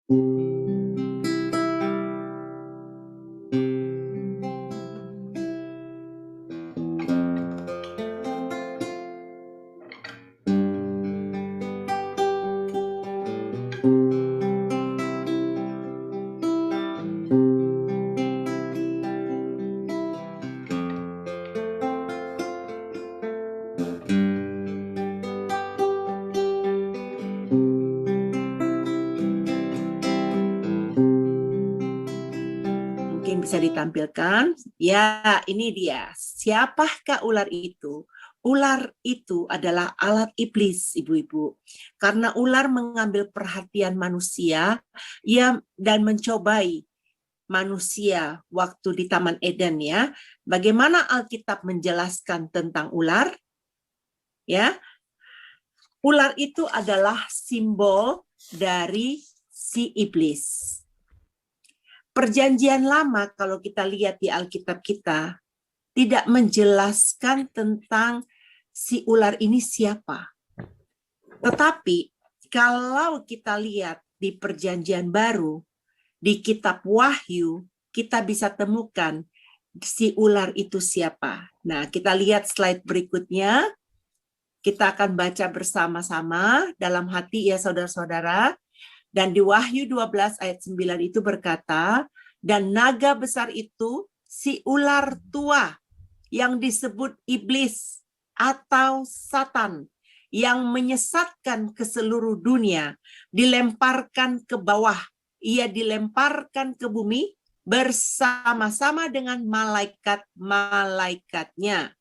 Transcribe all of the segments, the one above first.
Mungkin bisa ditampilkan. Ya, ini dia. Siapakah ular itu? Ular itu adalah alat iblis, ibu-ibu. Karena ular mengambil perhatian manusia dan mencobai manusia waktu di Taman Eden ya. Bagaimana Alkitab menjelaskan tentang ular? Ya, ular itu adalah simbol dari si iblis. Perjanjian Lama kalau kita lihat di Alkitab kita tidak menjelaskan tentang si ular ini siapa. Tetapi kalau kita lihat di Perjanjian Baru, di kitab Wahyu, kita bisa temukan si ular itu siapa. Nah, kita lihat slide berikutnya. Kita akan baca bersama-sama dalam hati ya saudara-saudara. Dan di Wahyu 12 ayat 9 itu berkata, dan naga besar itu si ular tua yang disebut iblis atau Satan yang menyesatkan ke seluruh dunia dilemparkan ke bawah. Ia dilemparkan ke bumi bersama-sama dengan malaikat-malaikatnya.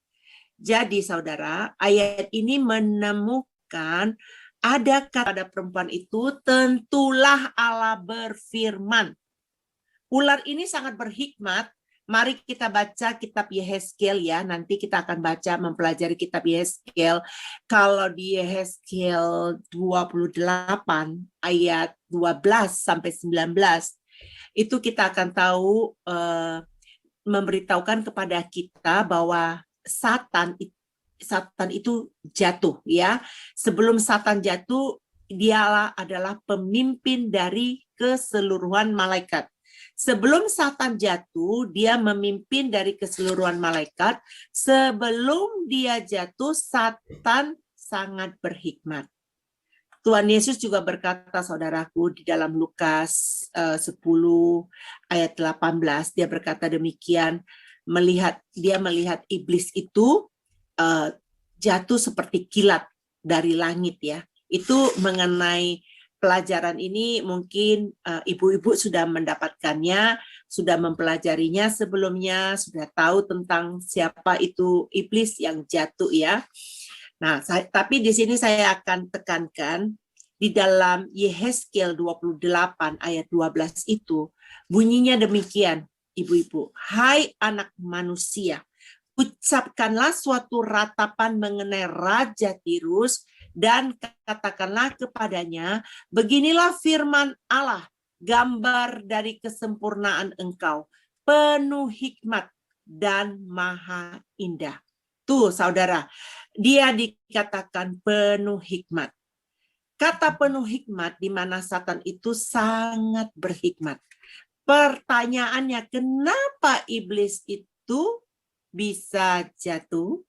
Jadi saudara, ayat ini menemukan ada kata perempuan itu, tentulah Allah berfirman. Ular ini sangat berhikmat. Mari kita baca kitab Yehezkiel ya. Nanti kita akan baca mempelajari kitab Yehezkiel. Kalau di Yehezkiel 28 ayat 12 sampai 19 itu kita akan tahu memberitahukan kepada kita bahwa Satan itu jatuh ya. Sebelum Satan jatuh, dialah adalah pemimpin dari keseluruhan malaikat. Sebelum Satan jatuh, dia memimpin dari keseluruhan malaikat. Sebelum dia jatuh, Satan sangat berhikmat. Tuhan Yesus juga berkata, saudaraku, di dalam Lukas 10 ayat 18, dia berkata demikian, dia melihat iblis itu jatuh seperti kilat dari langit ya. Itu mengenai pelajaran ini mungkin ibu-ibu sudah mendapatkannya, sudah mempelajarinya sebelumnya, sudah tahu tentang siapa itu iblis yang jatuh ya. Nah, tapi di sini saya akan tekankan di dalam Yehezkiel 28 ayat 12 itu bunyinya demikian, ibu-ibu. Hai anak manusia, ucapkanlah suatu ratapan mengenai Raja Tirus dan katakanlah kepadanya, beginilah firman Allah, gambar dari kesempurnaan engkau, penuh hikmat dan maha indah. Tuh saudara, dia dikatakan penuh hikmat. Kata penuh hikmat di mana Satan itu sangat berhikmat. Pertanyaannya, kenapa iblis itu bisa jatuh?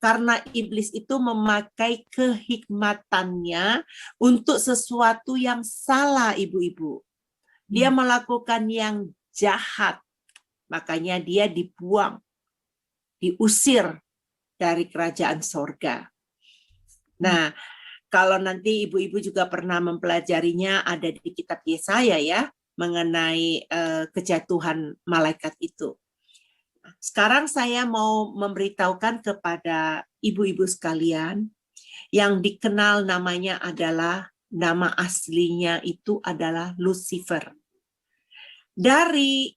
Karena iblis itu memakai kehikmatannya untuk sesuatu yang salah, ibu-ibu. Dia melakukan yang jahat. Makanya dia dibuang, diusir dari kerajaan sorga. Nah, kalau nanti ibu-ibu juga pernah mempelajarinya, ada di kitab Yesaya ya, mengenai kejatuhan malaikat itu. Sekarang saya mau memberitahukan kepada ibu-ibu sekalian yang dikenal namanya adalah, nama aslinya itu adalah Lucifer. Dari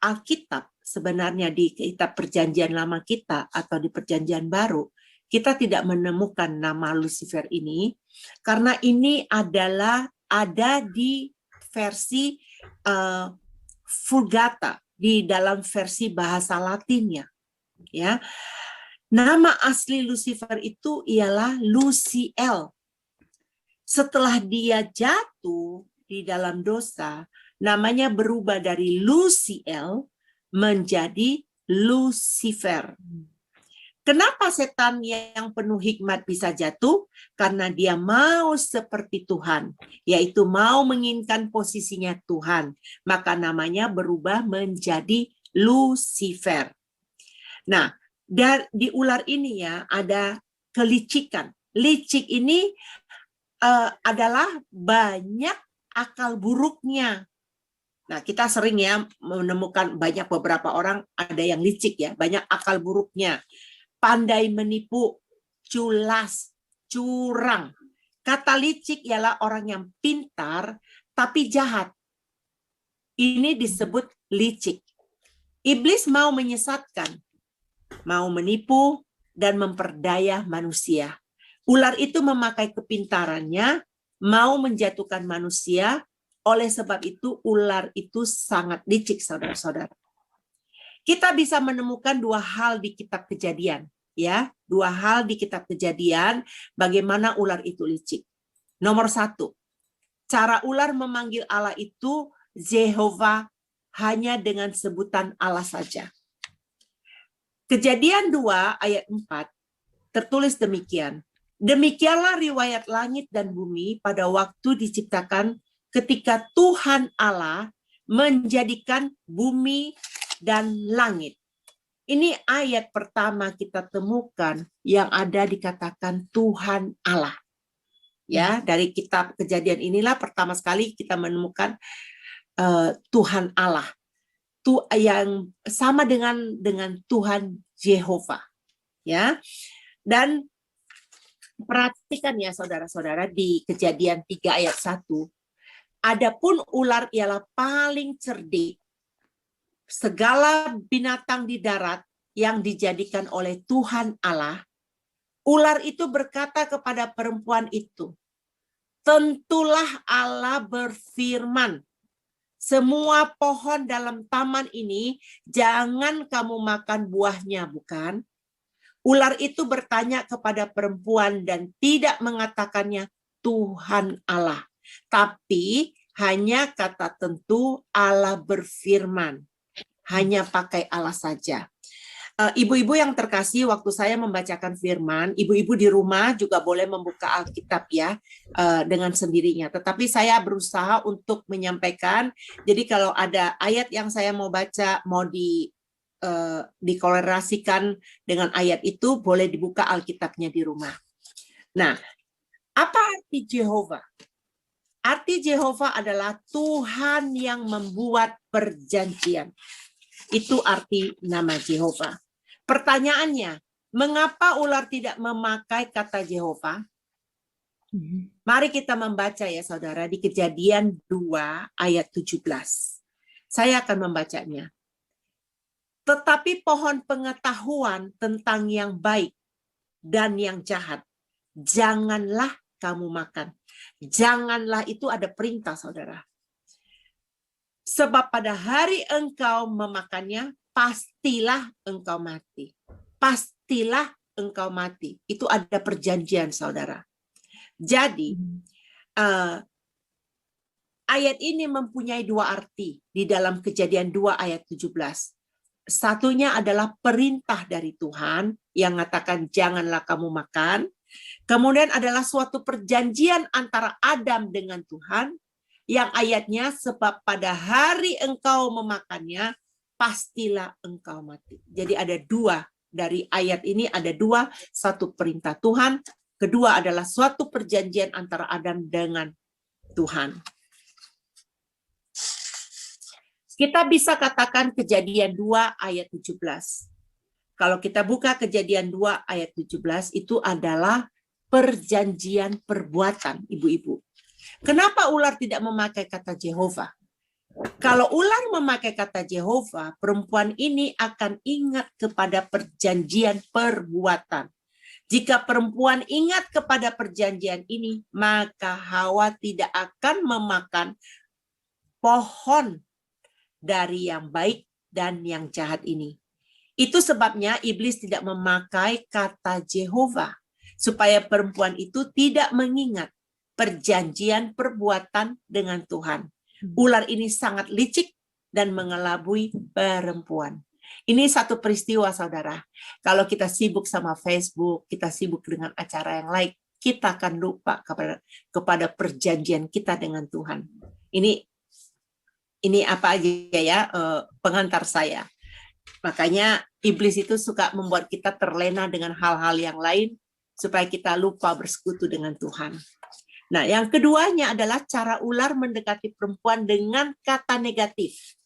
Alkitab, sebenarnya di kitab Perjanjian Lama kita atau di Perjanjian Baru, kita tidak menemukan nama Lucifer ini, karena ini adalah ada di versi Vulgata, di dalam versi bahasa Latinnya, ya. Nama asli Lucifer itu ialah Luciel. Setelah dia jatuh di dalam dosa, namanya berubah dari Luciel menjadi Lucifer. Kenapa setan yang penuh hikmat bisa jatuh? Karena dia mau seperti Tuhan, yaitu mau menginginkan posisinya Tuhan. Maka namanya berubah menjadi Lucifer. Nah, di ular ini ya ada kelicikan. Licik ini adalah banyak akal buruknya. Nah, kita sering ya menemukan beberapa orang ada yang licik ya, banyak akal buruknya. Pandai menipu, culas, curang. Kata licik ialah orang yang pintar tapi jahat. Ini disebut licik. Iblis mau menyesatkan, mau menipu dan memperdaya manusia. Ular itu memakai kepintarannya, mau menjatuhkan manusia. Oleh sebab itu, ular itu sangat licik, saudara-saudara. Kita bisa menemukan dua hal di kitab Kejadian, ya, dua hal di kitab Kejadian bagaimana ular itu licik. Nomor satu, cara ular memanggil Allah itu Jehovah hanya dengan sebutan Allah saja. Kejadian 2 ayat 4 tertulis demikian. Demikianlah riwayat langit dan bumi pada waktu diciptakan ketika Tuhan Allah menjadikan bumi dan langit. Ini ayat pertama kita temukan yang ada dikatakan Tuhan Allah. Ya, dari kitab Kejadian inilah pertama sekali kita menemukan Tuhan Allah. Yang sama dengan Tuhan Jehovah. Ya. Dan perhatikan ya saudara-saudara di Kejadian 3 ayat 1. Adapun ular ialah paling cerdik segala binatang di darat yang dijadikan oleh Tuhan Allah. Ular itu berkata kepada perempuan itu, tentulah Allah berfirman, semua pohon dalam taman ini jangan kamu makan buahnya, bukan? Ular itu bertanya kepada perempuan dan tidak mengatakannya Tuhan Allah. Tapi hanya kata tentu Allah berfirman. Hanya pakai Allah saja. Ibu-ibu yang terkasih, waktu saya membacakan firman, ibu-ibu di rumah juga boleh membuka Alkitab ya dengan sendirinya. Tetapi saya berusaha untuk menyampaikan. Jadi kalau ada ayat yang saya mau baca, mau dikolerasikan dengan ayat itu, boleh dibuka Alkitabnya di rumah. Nah, apa arti Jehovah? Arti Jehovah adalah Tuhan yang membuat perjanjian. Itu arti nama Jehovah. Pertanyaannya, mengapa ular tidak memakai kata Jehovah? Mari kita membaca ya saudara di Kejadian 2 ayat 17. Saya akan membacanya. Tetapi pohon pengetahuan tentang yang baik dan yang jahat, janganlah kamu makan. Janganlah itu ada perintah saudara. Sebab pada hari engkau memakannya, pastilah engkau mati. Pastilah engkau mati. Itu ada perjanjian, saudara. Jadi, ayat ini mempunyai dua arti di dalam Kejadian 2 ayat 17. Satunya adalah perintah dari Tuhan yang mengatakan janganlah kamu makan. Kemudian adalah suatu perjanjian antara Adam dengan Tuhan. Yang ayatnya, sebab pada hari engkau memakannya, pastilah engkau mati. Jadi ada dua, dari ayat ini ada dua, satu perintah Tuhan, kedua adalah suatu perjanjian antara Adam dengan Tuhan. Kita bisa katakan Kejadian 2 ayat 17. Kalau kita buka Kejadian 2 ayat 17, itu adalah perjanjian perbuatan, ibu-ibu. Kenapa ular tidak memakai kata Jehovah? Kalau ular memakai kata Jehovah, perempuan ini akan ingat kepada perjanjian perbuatan. Jika perempuan ingat kepada perjanjian ini, maka Hawa tidak akan memakan pohon dari yang baik dan yang jahat ini. Itu sebabnya iblis tidak memakai kata Jehovah, supaya perempuan itu tidak mengingat perjanjian perbuatan dengan Tuhan. Ular ini sangat licik dan mengelabui perempuan. Ini satu peristiwa, saudara. Kalau kita sibuk sama Facebook, kita sibuk dengan acara yang lain, kita akan lupa kepada perjanjian kita dengan Tuhan. Ini apa aja ya, pengantar saya. Makanya iblis itu suka membuat kita terlena dengan hal-hal yang lain supaya kita lupa bersekutu dengan Tuhan. Nah, yang keduanya adalah cara ular mendekati perempuan dengan kata negatif.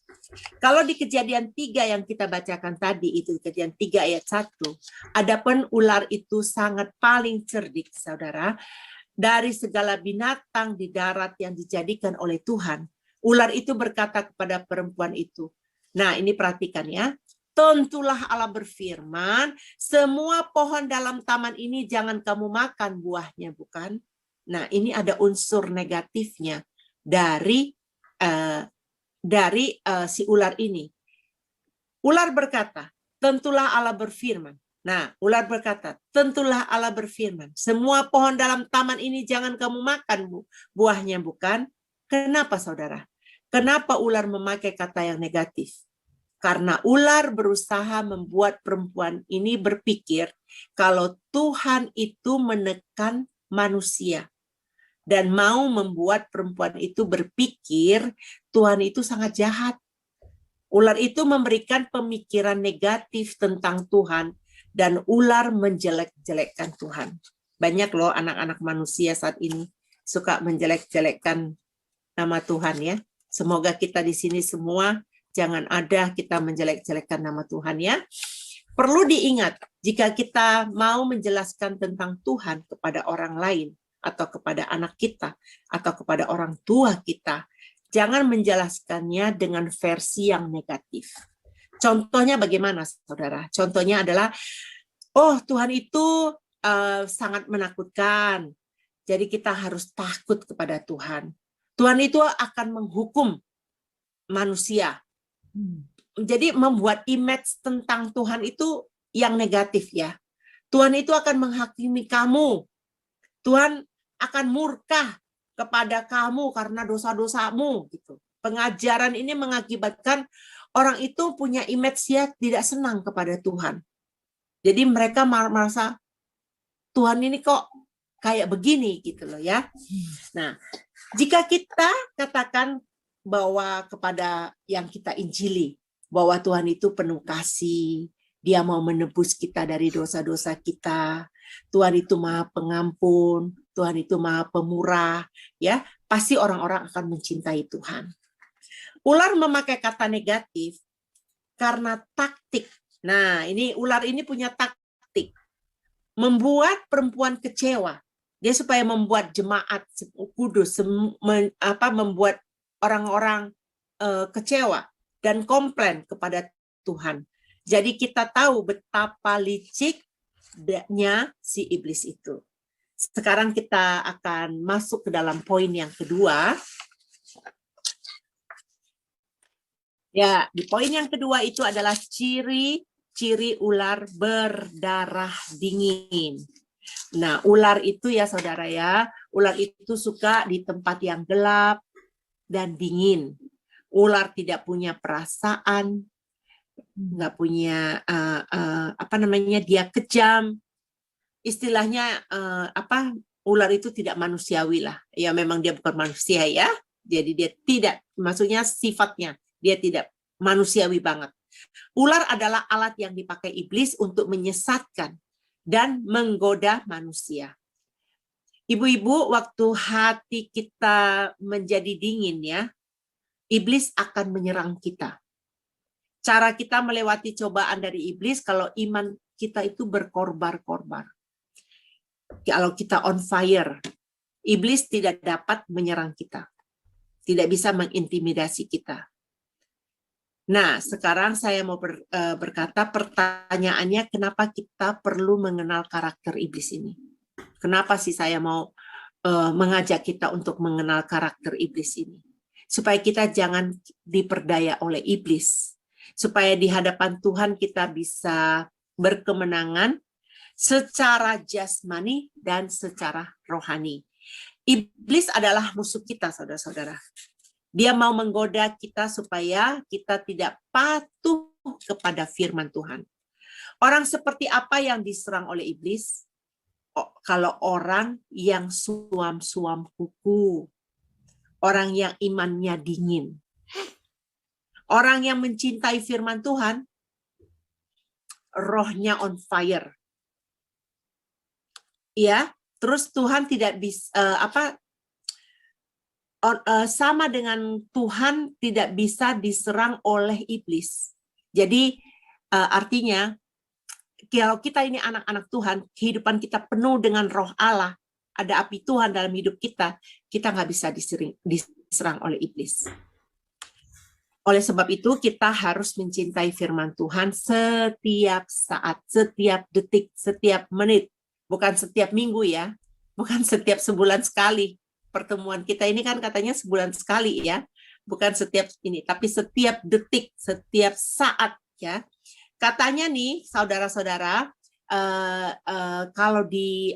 Kalau di Kejadian 3 yang kita bacakan tadi, itu Kejadian 3 ayat 1, adapun ular itu sangat paling cerdik, saudara, dari segala binatang di darat yang dijadikan oleh Tuhan. Ular itu berkata kepada perempuan itu, nah ini perhatikan ya, tentulah Allah berfirman, semua pohon dalam taman ini jangan kamu makan buahnya, bukan? Nah, ini ada unsur negatifnya dari si ular ini. Ular berkata, tentulah Allah berfirman. Nah, ular berkata, tentulah Allah berfirman. Semua pohon dalam taman ini jangan kamu makan buahnya, bukan? Kenapa, saudara? Kenapa ular memakai kata yang negatif? Karena ular berusaha membuat perempuan ini berpikir kalau Tuhan itu menekan manusia. Dan mau membuat perempuan itu berpikir Tuhan itu sangat jahat. Ular itu memberikan pemikiran negatif tentang Tuhan dan ular menjelek-jelekkan Tuhan. Banyak loh anak-anak manusia saat ini suka menjelek-jelekkan nama Tuhan ya. Semoga kita di sini semua jangan ada kita menjelek-jelekkan nama Tuhan ya. Perlu diingat, jika kita mau menjelaskan tentang Tuhan kepada orang lain, atau kepada anak kita, atau kepada orang tua kita, jangan menjelaskannya dengan versi yang negatif. Contohnya bagaimana, saudara? Contohnya adalah, oh Tuhan itu sangat menakutkan, jadi kita harus takut kepada Tuhan. Tuhan itu akan menghukum manusia. Jadi membuat image tentang Tuhan itu yang negatif ya. Tuhan itu akan menghakimi kamu. Tuhan akan murka kepada kamu karena dosa-dosamu gitu. Pengajaran ini mengakibatkan orang itu punya image ya tidak senang kepada Tuhan. Jadi mereka merasa Tuhan ini kok kayak begini gitu loh ya. Nah, jika kita katakan bahwa kepada yang kita injili bahwa Tuhan itu penuh kasih, Dia mau menebus kita dari dosa-dosa kita, Tuhan itu Maha Pengampun, Tuhan itu Maha Pemurah, ya, pasti orang-orang akan mencintai Tuhan. Ular memakai kata negatif karena taktik. Nah, ini ular ini punya taktik. Membuat perempuan kecewa. Dia supaya membuat jemaat kudus, membuat orang-orang kecewa dan komplain kepada Tuhan. Jadi kita tahu betapa liciknya si iblis itu. Sekarang kita akan masuk ke dalam poin yang kedua. Ya, di poin yang kedua itu adalah ciri-ciri ular berdarah dingin. Nah, ular itu ya saudara ya, ular itu suka di tempat yang gelap dan dingin. Ular tidak punya perasaan, nggak punya dia kejam. Istilahnya ular itu tidak manusiawi lah. Ya memang dia bukan manusia ya. Jadi dia tidak, maksudnya sifatnya dia tidak manusiawi banget. Ular adalah alat yang dipakai iblis untuk menyesatkan dan menggoda manusia. Ibu-ibu, waktu hati kita menjadi dingin ya, iblis akan menyerang kita. Cara kita melewati cobaan dari iblis kalau iman kita itu berkorbar-korbar. Kalau kita on fire, iblis tidak dapat menyerang kita. Tidak bisa mengintimidasi kita. Nah, sekarang saya mau berkata, pertanyaannya kenapa kita perlu mengenal karakter iblis ini? Kenapa sih saya mau mengajak kita untuk mengenal karakter iblis ini? Supaya kita jangan diperdaya oleh iblis. Supaya di hadapan Tuhan kita bisa berkemenangan secara jasmani dan secara rohani. Iblis adalah musuh kita, saudara-saudara. Dia mau menggoda kita supaya kita tidak patuh kepada firman Tuhan. Orang seperti apa yang diserang oleh iblis? Kalau orang yang suam-suam kuku, orang yang imannya dingin, orang yang mencintai firman Tuhan, rohnya on fire. Ya, terus Tuhan tidak bisa sama dengan Tuhan tidak bisa diserang oleh iblis. Jadi artinya kalau kita ini anak-anak Tuhan, kehidupan kita penuh dengan roh Allah, ada api Tuhan dalam hidup kita, kita nggak bisa diserang oleh iblis. Oleh sebab itu, kita harus mencintai firman Tuhan setiap saat, setiap detik, setiap menit. Bukan setiap minggu ya, bukan setiap sebulan sekali. Pertemuan kita ini kan katanya sebulan sekali ya, bukan setiap ini, tapi setiap detik, setiap saat ya. Katanya nih, saudara-saudara, kalau di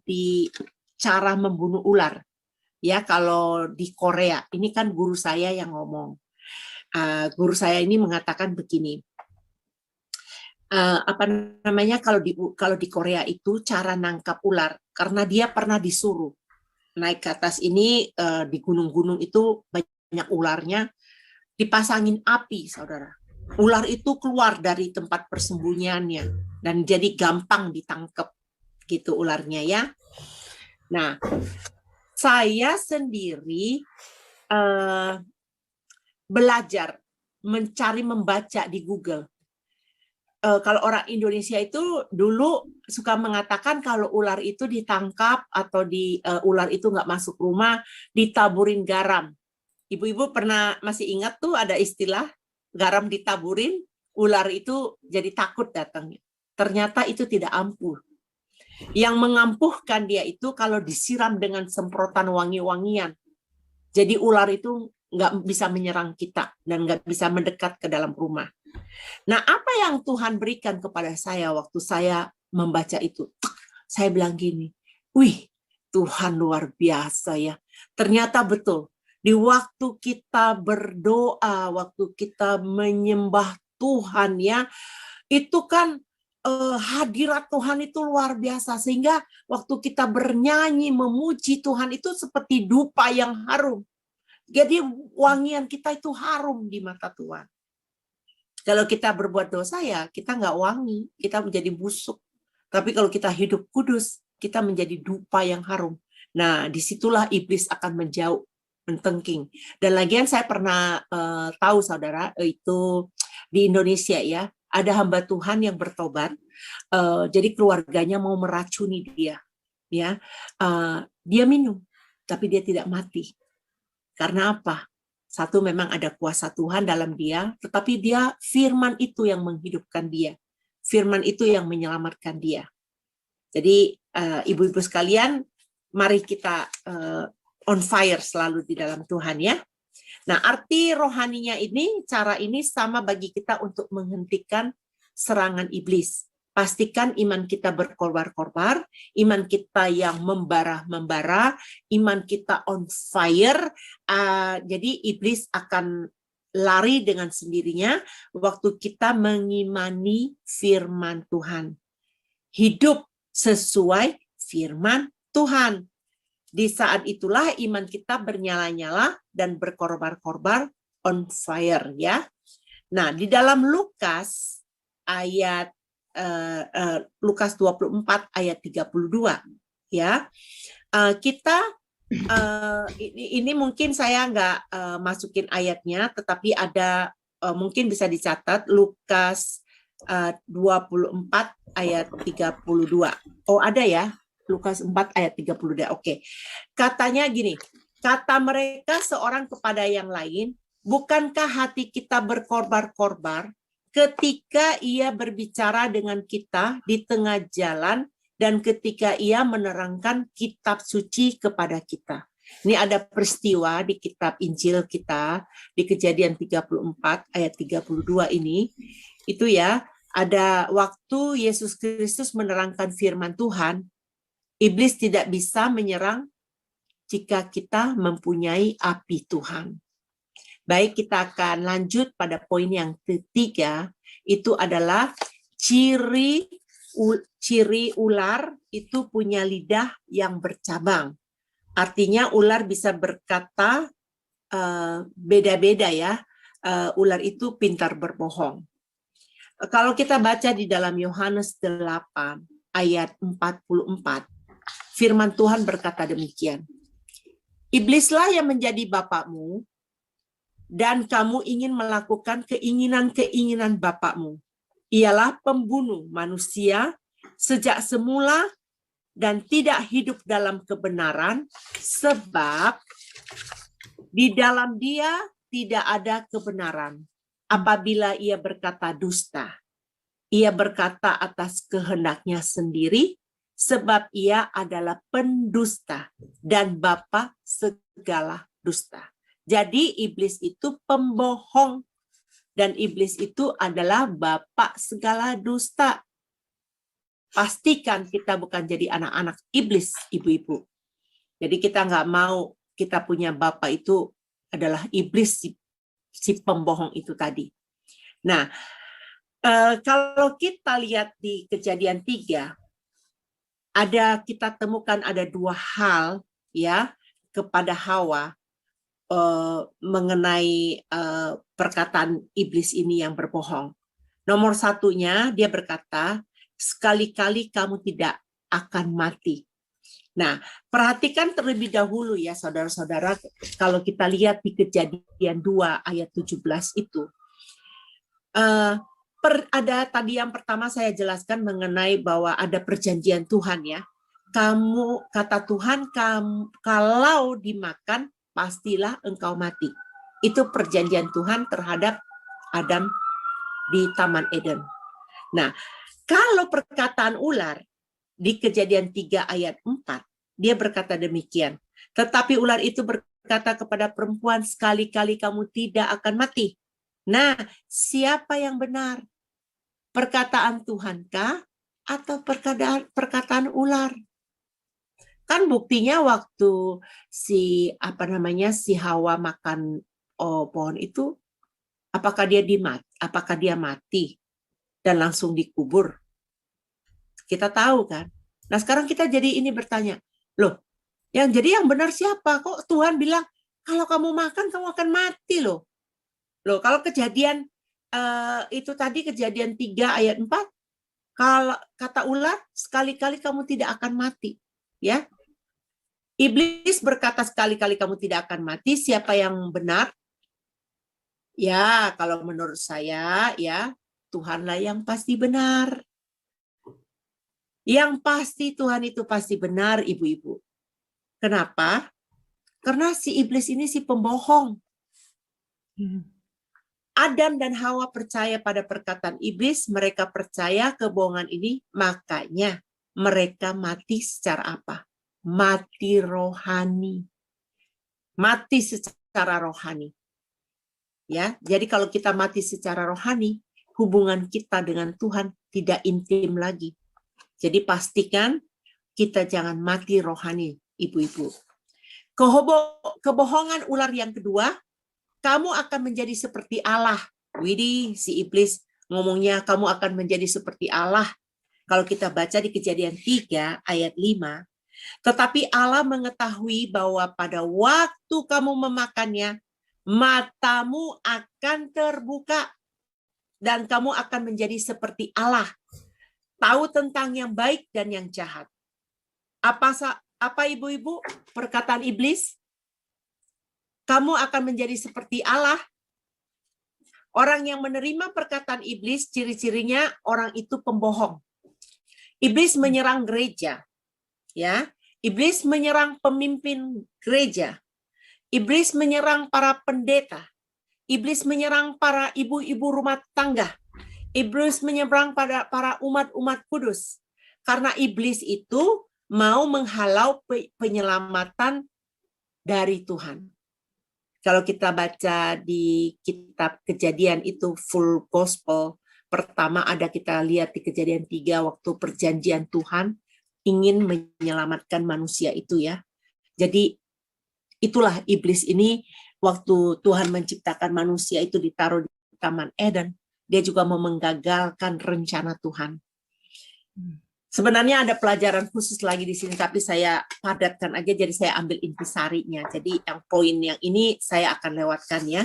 di cara membunuh ular, ya kalau di Korea, ini kan guru saya yang ngomong. Guru saya ini mengatakan begini. Kalau di Korea itu cara nangkap ular karena dia pernah disuruh naik ke atas ini di gunung-gunung itu banyak ularnya, dipasangin api, saudara. Ular itu keluar dari tempat persembunyiannya dan jadi gampang ditangkap gitu ularnya ya. Nah, saya sendiri belajar mencari membaca di Google. Kalau orang Indonesia itu dulu suka mengatakan kalau ular itu ditangkap atau ular itu nggak masuk rumah, ditaburin garam. Ibu-ibu masih ingat tuh ada istilah garam ditaburin, ular itu jadi takut datangnya. Ternyata itu tidak ampuh. Yang mengampuhkan dia itu kalau disiram dengan semprotan wangi-wangian. Jadi ular itu nggak bisa menyerang kita dan nggak bisa mendekat ke dalam rumah. Nah, apa yang Tuhan berikan kepada saya waktu saya membaca itu? Saya bilang gini, wih, Tuhan luar biasa ya. Ternyata betul, di waktu kita berdoa, waktu kita menyembah Tuhan ya, itu kan hadirat Tuhan itu luar biasa. Sehingga waktu kita bernyanyi, memuji Tuhan itu seperti dupa yang harum. Jadi wangian kita itu harum di mata Tuhan. Kalau kita berbuat dosa ya kita nggak wangi, kita menjadi busuk. Tapi kalau kita hidup kudus, kita menjadi dupa yang harum. Nah, disitulah iblis akan menjauh, mentengking. Dan lagian saya pernah tahu saudara, itu di Indonesia ya, ada hamba Tuhan yang bertobat. Jadi keluarganya mau meracuni dia, ya, dia minum, tapi dia tidak mati. Karena apa? Satu, memang ada kuasa Tuhan dalam dia, tetapi dia firman itu yang menghidupkan dia. Firman itu yang menyelamatkan dia. Jadi ibu-ibu sekalian, mari kita on fire selalu di dalam Tuhan ya. Nah, arti rohaninya ini, cara ini sama bagi kita untuk menghentikan serangan iblis. Pastikan iman kita berkorbar-korbar, iman kita yang membara-membara, iman kita on fire. Jadi iblis akan lari dengan sendirinya waktu kita mengimani firman Tuhan. Hidup sesuai firman Tuhan. Di saat itulah iman kita bernyala-nyala dan berkorbar-korbar on fire ya. Nah, di dalam Lukas ayat Lukas 24 ayat 32 ya. Kita ini mungkin saya nggak masukin ayatnya, tetapi ada mungkin bisa dicatat Lukas 24 ayat 32. Oh, ada ya. Lukas 4 ayat 32. Oke. Katanya gini, kata mereka seorang kepada yang lain, bukankah hati kita berkorbar-korbar ketika ia berbicara dengan kita di tengah jalan dan ketika ia menerangkan kitab suci kepada kita. Ini ada peristiwa di kitab Injil kita, di Kejadian 34 ayat 32 ini. Itu ya, ada waktu Yesus Kristus menerangkan firman Tuhan, iblis tidak bisa menyerang jika kita mempunyai api Tuhan. Baik, kita akan lanjut pada poin yang ketiga, itu adalah ciri ular itu punya lidah yang bercabang. Artinya ular bisa berkata beda-beda ya. Ular itu pintar berbohong. Kalau kita baca di dalam Yohanes 8 ayat 44, firman Tuhan berkata demikian. Iblislah yang menjadi bapakmu, dan kamu ingin melakukan keinginan-keinginan bapakmu. Ialah pembunuh manusia sejak semula dan tidak hidup dalam kebenaran, sebab di dalam dia tidak ada kebenaran. Apabila ia berkata dusta, ia berkata atas kehendaknya sendiri, sebab ia adalah pendusta dan bapa segala dusta. Jadi iblis itu pembohong, dan iblis itu adalah bapa segala dusta. Pastikan kita bukan jadi anak-anak iblis, ibu-ibu. Jadi kita nggak mau kita punya bapa itu adalah iblis, si pembohong itu tadi. Nah, kalau kita lihat di Kejadian 3, kita temukan ada 2 hal ya kepada Hawa mengenai perkataan iblis ini yang berbohong. Nomor satunya, dia berkata, sekali-kali kamu tidak akan mati. Nah, perhatikan terlebih dahulu ya saudara-saudara, kalau kita lihat di Kejadian 2 ayat 17 itu, ada tadi yang pertama saya jelaskan mengenai bahwa ada perjanjian Tuhan ya. Kata Tuhan, kalau dimakan, pastilah engkau mati. Itu perjanjian Tuhan terhadap Adam di Taman Eden. Nah, kalau perkataan ular di Kejadian 3 ayat 4, dia berkata demikian. Tetapi ular itu berkata kepada perempuan, sekali-kali kamu tidak akan mati. Nah, siapa yang benar? Perkataan Tuhankah atau perkataan ular? Kan buktinya waktu si Hawa makan pohon itu, apakah dia mati dan langsung dikubur? Kita tahu kan. Nah, sekarang kita jadi ini bertanya, loh, yang benar siapa? Kok Tuhan bilang kalau kamu makan kamu akan mati loh. Loh, kalau Kejadian itu tadi Kejadian 3 ayat 4, kalau kata ular, sekali-kali kamu tidak akan mati, ya. Iblis berkata sekali-kali kamu tidak akan mati, siapa yang benar? Ya, kalau menurut saya ya Tuhanlah yang pasti benar. Yang pasti Tuhan itu pasti benar, ibu-ibu. Kenapa? Karena si iblis ini si pembohong. Adam dan Hawa percaya pada perkataan iblis, mereka percaya kebohongan ini, makanya mereka mati secara apa? Mati rohani. Mati secara rohani. Ya, jadi kalau kita mati secara rohani, hubungan kita dengan Tuhan tidak intim lagi. Jadi pastikan kita jangan mati rohani, ibu-ibu. Kebohongan ular yang kedua, kamu akan menjadi seperti Allah. Widih, si iblis ngomongnya kamu akan menjadi seperti Allah. Kalau kita baca di Kejadian 3 ayat 5, tetapi Allah mengetahui bahwa pada waktu kamu memakannya, matamu akan terbuka dan kamu akan menjadi seperti Allah, tahu tentang yang baik dan yang jahat. Apa ibu-ibu perkataan iblis? Kamu akan menjadi seperti Allah. Orang yang menerima perkataan iblis, ciri-cirinya orang itu pembohong. Iblis menyerang gereja. Ya, iblis menyerang pemimpin gereja. Iblis menyerang para pendeta. Iblis menyerang para ibu-ibu rumah tangga. Iblis menyerang pada para umat-umat kudus. Karena iblis itu mau menghalau penyelamatan dari Tuhan. Kalau kita baca di kitab Kejadian itu full gospel. Pertama ada kita lihat di Kejadian 3 waktu perjanjian Tuhan ingin menyelamatkan manusia itu ya. Jadi Itulah iblis ini waktu Tuhan menciptakan manusia itu ditaruh di Taman Eden, dia juga mau menggagalkan rencana Tuhan. Sebenarnya ada pelajaran khusus lagi di sini, tapi saya padatkan aja, jadi saya ambil intisarinya. Jadi yang poin yang ini saya akan lewatkan ya.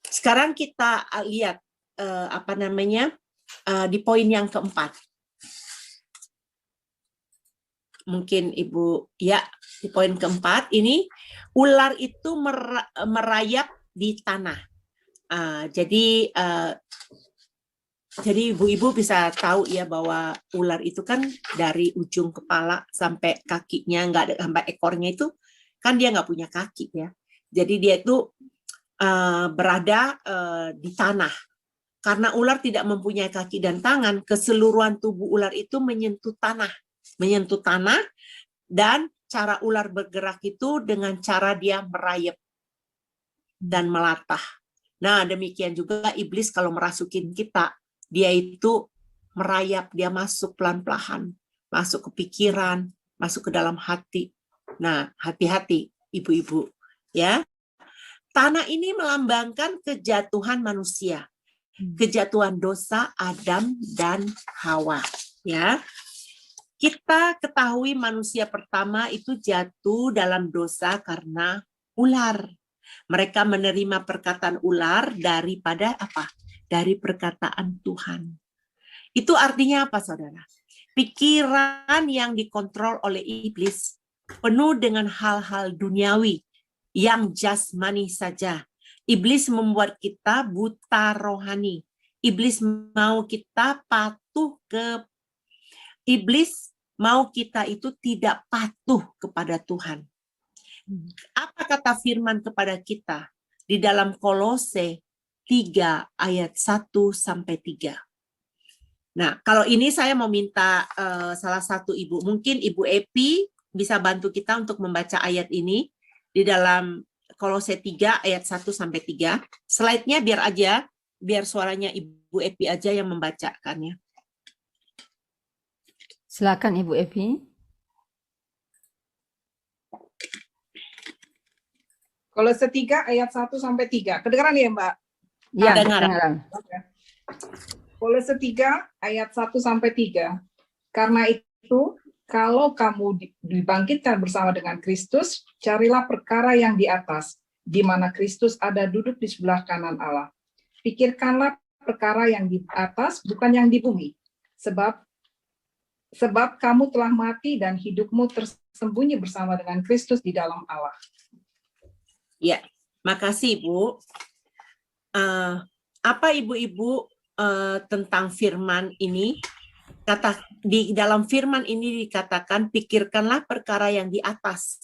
Sekarang kita lihat di poin yang keempat. Mungkin Ibu, ya, di poin keempat ini ular itu merayap di tanah. Jadi ibu-ibu bisa tahu ya bahwa ular itu kan dari ujung kepala sampai kakinya, nggak ada sampai ekornya itu kan dia nggak punya kaki ya. Jadi dia itu berada di tanah. Karena ular tidak mempunyai kaki dan tangan, keseluruhan tubuh ular itu menyentuh tanah, dan cara ular bergerak itu dengan cara dia merayap dan melatah. Nah, demikian juga iblis kalau merasukin kita, dia itu merayap, dia masuk pelan-pelan, masuk ke pikiran, masuk ke dalam hati. Nah, hati-hati ibu-ibu ya. Tanah ini melambangkan kejatuhan manusia, kejatuhan dosa Adam dan Hawa ya. Kita ketahui manusia pertama itu jatuh dalam dosa karena ular. Mereka menerima perkataan ular daripada apa? Dari perkataan Tuhan. Itu artinya apa, saudara? Pikiran yang dikontrol oleh iblis penuh dengan hal-hal duniawi yang jasmani saja. Iblis membuat kita buta rohani. Iblis mau kita Iblis mau kita itu tidak patuh kepada Tuhan. Apa kata firman kepada kita di dalam Kolose 3 ayat 1 sampai 3. Nah, kalau ini saya mau minta salah satu ibu, mungkin Ibu Epi bisa bantu kita untuk membaca ayat ini di dalam Kolose 3 ayat 1 sampai 3. Slide-nya biar suaranya Ibu Epi aja yang membacakannya. Silakan Ibu Epi. Kolose 3 ayat 1 sampai 3. Kedengaran ya, Mbak? Ya, kedengaran. Kolose 3 ayat 1 sampai 3. Karena itu, kalau kamu dibangkitkan bersama dengan Kristus, carilah perkara yang di atas, di mana Kristus ada duduk di sebelah kanan Allah. Pikirkanlah perkara yang di atas, bukan yang di bumi. Sebab kamu telah mati dan hidupmu tersembunyi bersama dengan Kristus di dalam Allah. Ya, makasih Ibu. Apa ibu-ibu tentang firman ini? Di dalam firman ini dikatakan, pikirkanlah perkara yang di atas,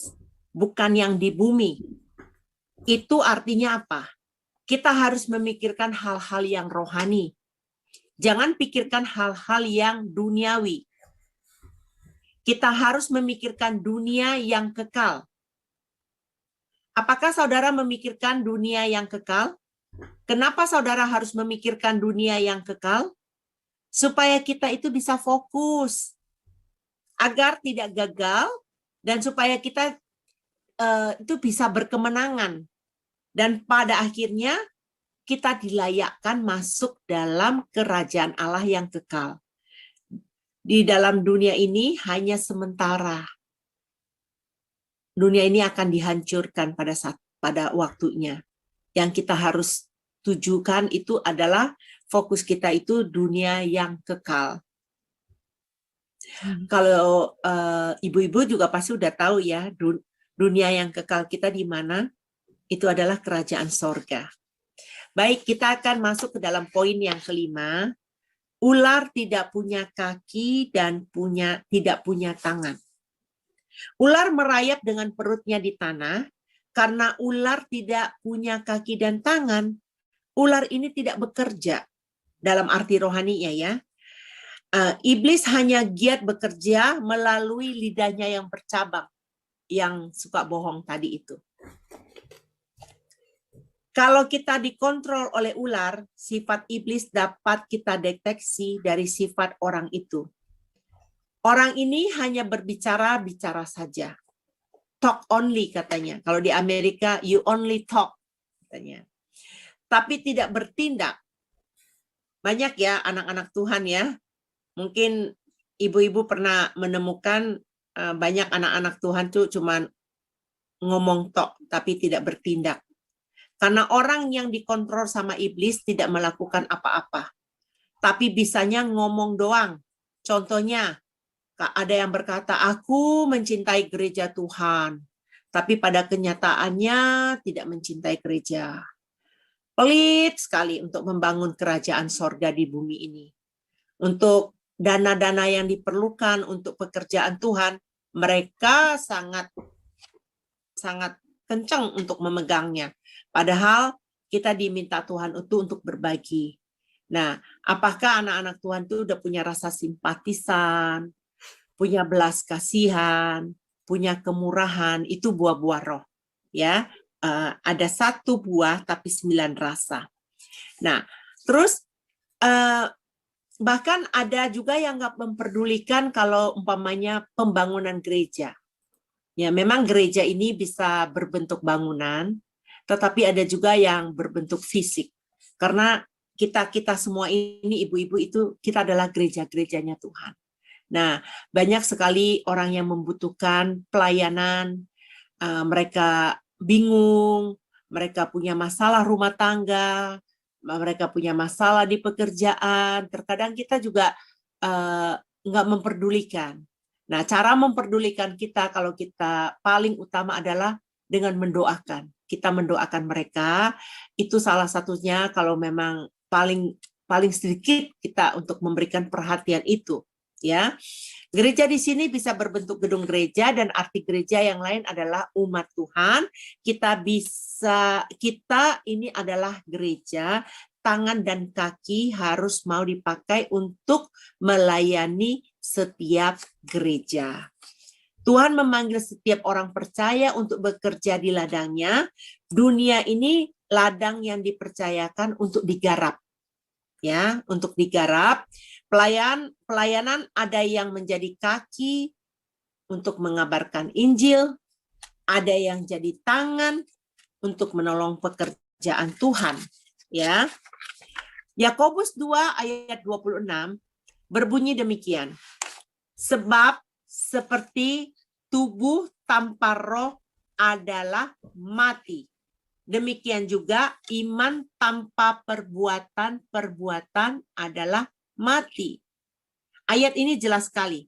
bukan yang di bumi. Itu artinya apa? Kita harus memikirkan hal-hal yang rohani. Jangan pikirkan hal-hal yang duniawi. Kita harus memikirkan dunia yang kekal. Apakah saudara memikirkan dunia yang kekal? Kenapa saudara harus memikirkan dunia yang kekal? Supaya kita itu bisa fokus, agar tidak gagal, dan supaya kita itu bisa berkemenangan. Dan pada akhirnya kita dilayakkan masuk dalam kerajaan Allah yang kekal. Di dalam dunia ini hanya sementara. Dunia ini akan dihancurkan pada waktunya. Yang kita harus tujukan itu adalah fokus kita itu dunia yang kekal. Kalau ibu-ibu juga pasti udah tahu ya, dunia yang kekal kita di mana? Itu adalah kerajaan sorga. Baik, kita akan masuk ke dalam poin yang kelima. Ular tidak punya kaki dan tidak punya tangan. Ular merayap dengan perutnya di tanah. Karena ular tidak punya kaki dan tangan, ular ini tidak bekerja dalam arti rohaninya ya. Iblis hanya giat bekerja melalui lidahnya yang bercabang, yang suka bohong tadi itu. Kalau kita dikontrol oleh ular, sifat iblis dapat kita deteksi dari sifat orang itu. Orang ini hanya berbicara-bicara saja. talk only katanya. Kalau di Amerika, you only talk katanya. Tapi tidak bertindak. Banyak ya anak-anak Tuhan ya. Mungkin ibu-ibu pernah menemukan banyak anak-anak Tuhan tuh cuman ngomong tok tapi tidak bertindak. Karena orang yang dikontrol sama iblis tidak melakukan apa-apa. Tapi bisanya ngomong doang. Contohnya, ada yang berkata, aku mencintai gereja Tuhan. Tapi pada kenyataannya tidak mencintai gereja. Pelit sekali untuk membangun kerajaan sorga di bumi ini. Untuk dana-dana yang diperlukan untuk pekerjaan Tuhan, mereka sangat kencang untuk memegangnya. Padahal kita diminta Tuhan itu untuk berbagi. Nah, apakah anak-anak Tuhan itu udah punya rasa simpatisan, punya belas kasihan, punya kemurahan, itu buah-buah roh. Ya, ada 1 buah tapi 9 rasa. Nah, terus bahkan ada juga yang nggak memperdulikan kalau umpamanya pembangunan gereja. Ya, memang gereja ini bisa berbentuk bangunan, tetapi ada juga yang berbentuk fisik. Karena kita semua ini ibu-ibu itu kita adalah gereja-gerejanya Tuhan. Nah, banyak sekali orang yang membutuhkan pelayanan, mereka bingung, mereka punya masalah rumah tangga, mereka punya masalah di pekerjaan. Terkadang kita juga nggak memperdulikan. Nah, cara memperdulikan kita kalau kita paling utama adalah dengan mendoakan. Kita mendoakan mereka, itu salah satunya kalau memang paling sedikit kita untuk memberikan perhatian itu, ya. Gereja di sini bisa berbentuk gedung gereja dan arti gereja yang lain adalah umat Tuhan. Kita ini adalah gereja, tangan dan kaki harus mau dipakai untuk melayani setiap gereja. Tuhan memanggil setiap orang percaya untuk bekerja di ladangnya. Dunia ini ladang yang dipercayakan untuk digarap. Ya, untuk digarap. Pelayanan ada yang menjadi kaki untuk mengabarkan Injil, ada yang jadi tangan untuk menolong pekerjaan Tuhan. Ya. Yakobus 2 ayat 26 berbunyi demikian. Sebab seperti tubuh tanpa roh adalah mati. Demikian juga iman tanpa perbuatan adalah mati. Ayat ini jelas sekali.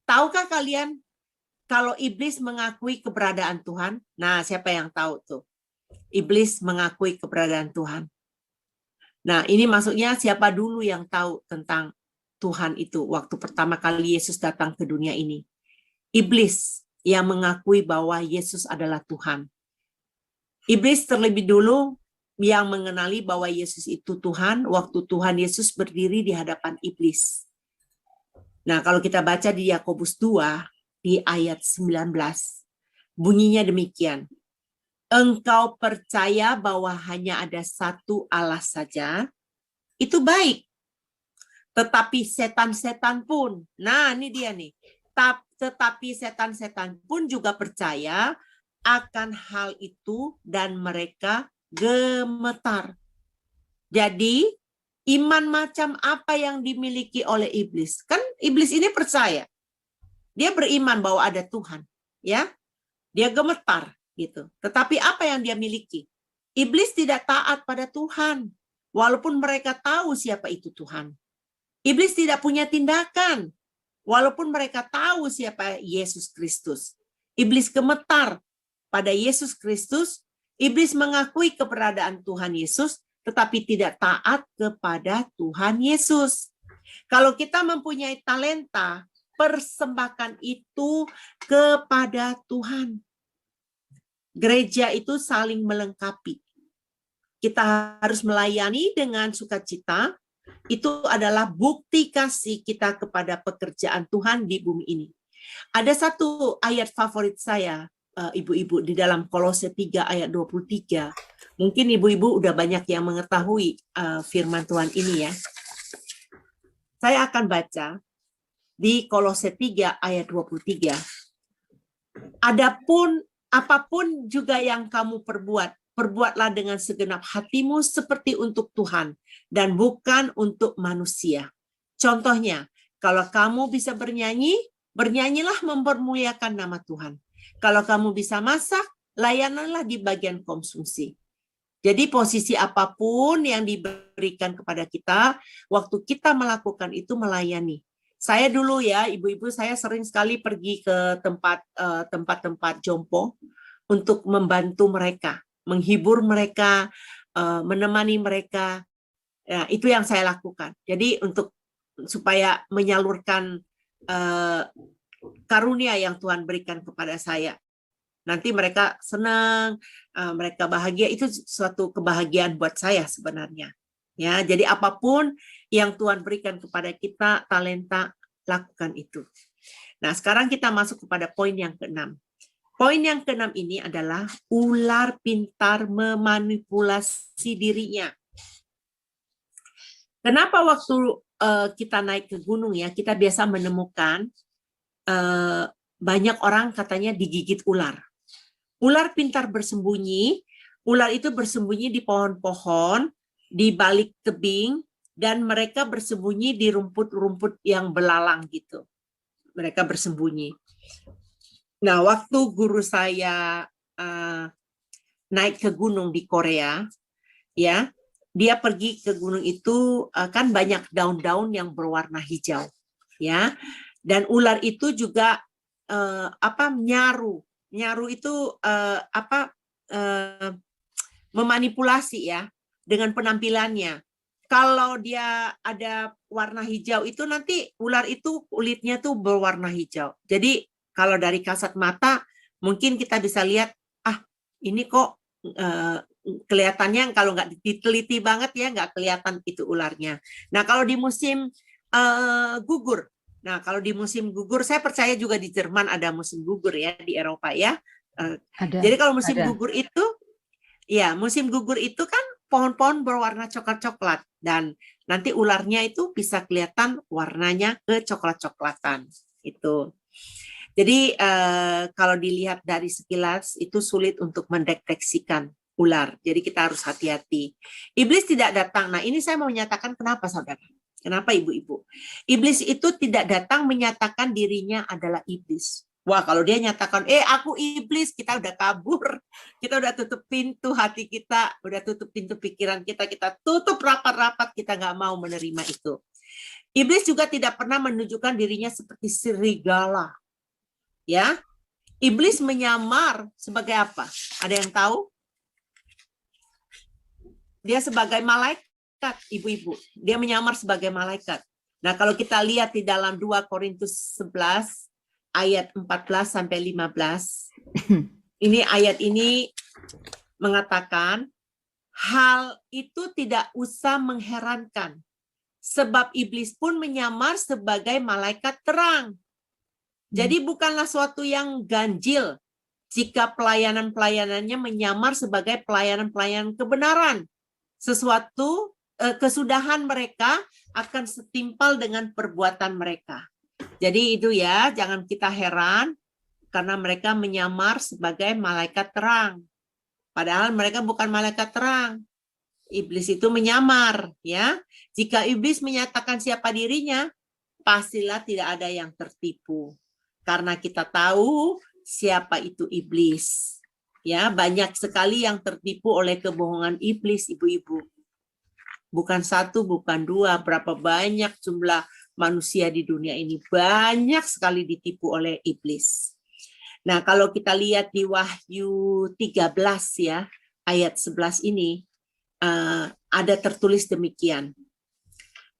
Tahukah kalian kalau iblis mengakui keberadaan Tuhan? Nah, siapa yang tahu tuh? Iblis mengakui keberadaan Tuhan. Nah, ini maksudnya siapa dulu yang tahu tentang Tuhan itu waktu pertama kali Yesus datang ke dunia ini? Iblis yang mengakui bahwa Yesus adalah Tuhan. Iblis terlebih dulu yang mengenali bahwa Yesus itu Tuhan waktu Tuhan Yesus berdiri di hadapan iblis. Nah, kalau kita baca di Yakobus 2 di ayat 19, bunyinya demikian. Engkau percaya bahwa hanya ada satu Allah saja, itu baik. Tetapi setan-setan pun, nah ini dia nih, tetapi setan-setan pun juga percaya akan hal itu dan mereka gemetar. Jadi, iman macam apa yang dimiliki oleh iblis? Kan iblis ini percaya. Dia beriman bahwa ada Tuhan, ya. Dia gemetar gitu. Tetapi apa yang dia miliki? Iblis tidak taat pada Tuhan, walaupun mereka tahu siapa itu Tuhan. Iblis tidak punya tindakan, walaupun mereka tahu siapa Yesus Kristus. Iblis gemetar pada Yesus Kristus. Iblis mengakui keberadaan Tuhan Yesus, tetapi tidak taat kepada Tuhan Yesus. Kalau kita mempunyai talenta, persembahkan itu kepada Tuhan. Gereja itu saling melengkapi. Kita harus melayani dengan sukacita. Itu adalah bukti kasih kita kepada pekerjaan Tuhan di bumi ini. Ada satu ayat favorit saya, ibu-ibu, di dalam Kolose 3 ayat 23. Mungkin ibu-ibu udah banyak yang mengetahui firman Tuhan ini ya. Saya akan baca di Kolose 3 ayat 23. Adapun apapun juga yang kamu perbuatlah dengan segenap hatimu seperti untuk Tuhan dan bukan untuk manusia. Contohnya, kalau kamu bisa bernyanyi, bernyanyilah mempermuliakan nama Tuhan. Kalau kamu bisa masak, layananlah di bagian konsumsi. Jadi posisi apapun yang diberikan kepada kita, waktu kita melakukan itu melayani. Saya dulu ya, ibu-ibu, saya sering sekali pergi ke tempat-tempat jompo untuk membantu mereka, menghibur mereka, menemani mereka. Ya, itu yang saya lakukan. Jadi untuk supaya menyalurkan karunia yang Tuhan berikan kepada saya. Nanti mereka senang, mereka bahagia, itu suatu kebahagiaan buat saya sebenarnya. Ya, jadi apapun yang Tuhan berikan kepada kita, talenta, lakukan itu. Nah, sekarang kita masuk kepada poin yang keenam. Poin yang keenam ini adalah ular pintar memanipulasi dirinya. Kenapa waktu kita naik ke gunung ya, kita biasa menemukan banyak orang katanya digigit ular. Ular pintar bersembunyi, ular itu bersembunyi di pohon-pohon, di balik tebing, dan mereka bersembunyi di rumput-rumput yang belalang gitu. Mereka bersembunyi. Nah, waktu guru saya naik ke gunung di Korea, ya, dia pergi ke gunung itu kan banyak daun-daun yang berwarna hijau, ya, dan ular itu juga nyaru. Nyaru itu memanipulasi ya dengan penampilannya. Kalau dia ada warna hijau itu nanti ular itu kulitnya tuh berwarna hijau. Jadi kalau dari kasat mata mungkin kita bisa lihat, ini kok kelihatannya kalau nggak diteliti banget ya nggak kelihatan itu ularnya. Nah kalau di musim gugur, saya percaya juga di Jerman ada musim gugur ya, di Eropa ya. Jadi kalau musim gugur itu, ya musim gugur itu kan pohon-pohon berwarna coklat-coklat dan nanti ularnya itu bisa kelihatan warnanya kecoklat-coklatan itu. Jadi kalau dilihat dari sekilas itu sulit untuk mendeteksikan ular. Jadi kita harus hati-hati. Iblis tidak datang. Nah ini saya mau menyatakan kenapa saudara. Kenapa ibu-ibu? Iblis itu tidak datang menyatakan dirinya adalah iblis. Wah kalau dia nyatakan, aku iblis, kita udah kabur. Kita udah tutup pintu hati kita, udah tutup pintu pikiran kita, kita tutup rapat-rapat, kita nggak mau menerima itu. Iblis juga tidak pernah menunjukkan dirinya seperti serigala. Ya, iblis menyamar sebagai apa? Ada yang tahu? Dia sebagai malaikat, ibu-ibu. Dia menyamar sebagai malaikat. Nah, kalau kita lihat di dalam 2 Korintus 11 ayat 14 sampai 15. Ini ayat ini mengatakan hal itu tidak usah mengherankan sebab iblis pun menyamar sebagai malaikat terang. Jadi bukanlah suatu yang ganjil jika pelayanan-pelayanannya menyamar sebagai pelayanan-pelayanan kebenaran. Sesuatu kesudahan mereka akan setimpal dengan perbuatan mereka. Jadi itu ya, jangan kita heran karena mereka menyamar sebagai malaikat terang. Padahal mereka bukan malaikat terang. Iblis itu menyamar, ya. Jika iblis menyatakan siapa dirinya, pastilah tidak ada yang tertipu. Karena kita tahu siapa itu iblis. Ya, banyak sekali yang tertipu oleh kebohongan iblis, ibu-ibu. Bukan 1, bukan 2, berapa banyak jumlah manusia di dunia ini, banyak sekali ditipu oleh iblis. Nah, kalau kita lihat di Wahyu 13 ya, ayat 11 ini, ada tertulis demikian.